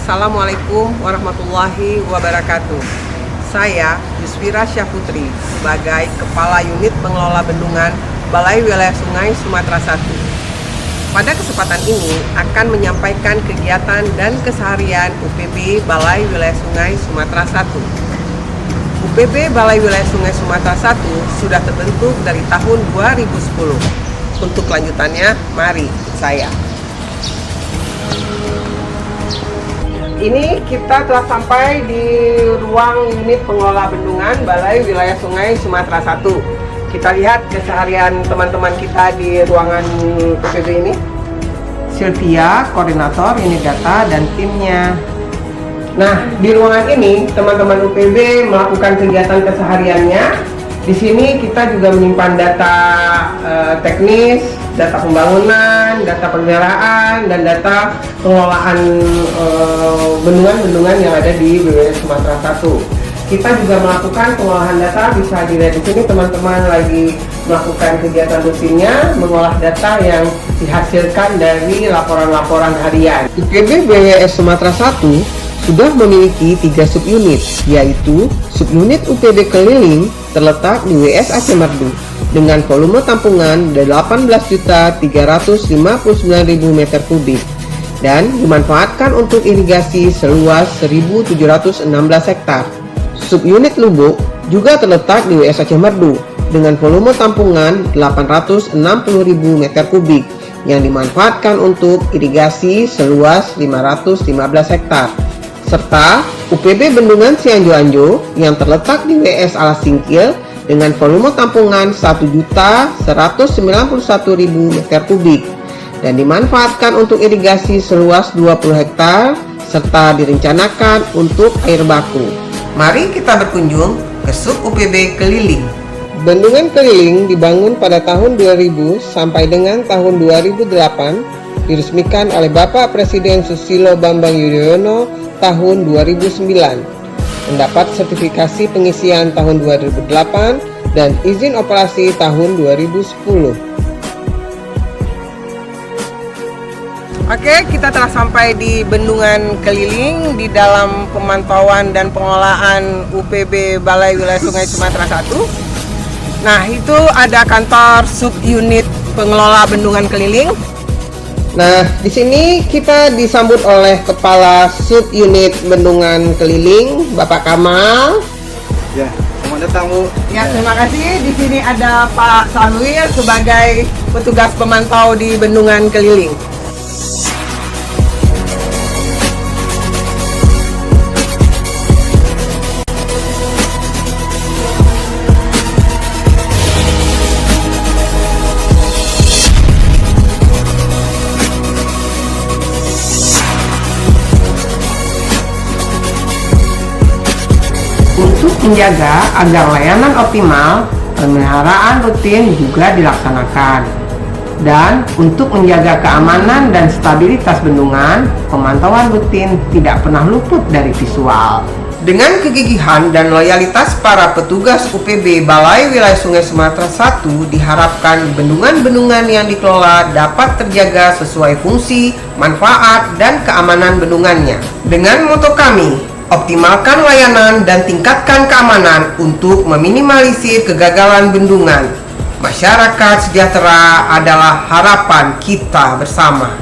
Assalamualaikum warahmatullahi wabarakatuh. Saya Yusfira Syahputri sebagai Kepala Unit Pengelola Bendungan Balai Wilayah Sungai Sumatera Selatan. Pada kesempatan ini akan menyampaikan kegiatan dan keseharian UPB Balai Wilayah Sungai Sumatera Selatan. UPB Balai Wilayah Sungai Sumatera Selatan sudah terbentuk dari tahun 2010. Untuk lanjutannya, mari ikut saya. Ini kita telah sampai di ruang unit pengelola bendungan Balai Wilayah Sungai Sumatera Selatan. Kita lihat keseharian teman-teman kita di ruangan UPB ini. Sylvia, koordinator unit data dan timnya. Nah, di ruangan ini teman-teman UPB melakukan kegiatan kesehariannya. Di sini kita juga menyimpan data teknis, data pembangunan, data pemeliharaan, dan data pengelolaan bendungan-bendungan yang ada di wilayah Sumatera Selatan. Kita juga melakukan pengolahan data, bisa dilihat di sini teman-teman lagi melakukan kegiatan rutinnya, mengolah data yang dihasilkan dari laporan-laporan harian. UPB BWS Sumatera Selatan sudah memiliki 3 subunit, yaitu subunit UPB Keliling terletak di WS Aceh Merdu dengan volume tampungan 18.359.000 meter kubik dan dimanfaatkan untuk irigasi seluas 1.716 hektar. Subunit Lubuk juga terletak di WS Aceh Merdu dengan volume tampungan 860.000 meter kubik yang dimanfaatkan untuk irigasi seluas 515 hektar. Serta UPB Bendungan Cianjur Anjo yang terletak di WS Alas Singkil dengan volume tampungan 1.191.000 meter kubik dan dimanfaatkan untuk irigasi seluas 20 hektar serta direncanakan untuk air baku. Mari kita berkunjung ke sub UPB Keliling. Bendungan Keliling dibangun pada tahun 2000 sampai dengan tahun 2008, diresmikan oleh Bapak Presiden Susilo Bambang Yudhoyono tahun 2009, mendapat sertifikasi pengisian tahun 2008 dan izin operasi tahun 2010. Oke, kita telah sampai di Bendungan Keliling di dalam pemantauan dan pengelolaan UPB Balai Wilayah Sungai Sumatera Selatan. Nah, itu ada kantor subunit pengelola Bendungan Keliling. Nah, di sini kita disambut oleh Kepala Subunit Bendungan Keliling, Bapak Kamal. Ya, selamat datang, Bu. Ya, terima kasih. Di sini ada Pak Sanwir sebagai petugas pemantau di Bendungan Keliling. Untuk menjaga agar layanan optimal, pemeliharaan rutin juga dilaksanakan. Dan untuk menjaga keamanan dan stabilitas bendungan, pemantauan rutin tidak pernah luput dari visual. Dengan kegigihan dan loyalitas para petugas UPB Balai Wilayah Sungai Sumatera Selatan, diharapkan bendungan-bendungan yang dikelola dapat terjaga sesuai fungsi, manfaat, dan keamanan bendungannya. Dengan moto kami, optimalkan layanan dan tingkatkan keamanan untuk meminimalisir kegagalan bendungan. Masyarakat sejahtera adalah harapan kita bersama.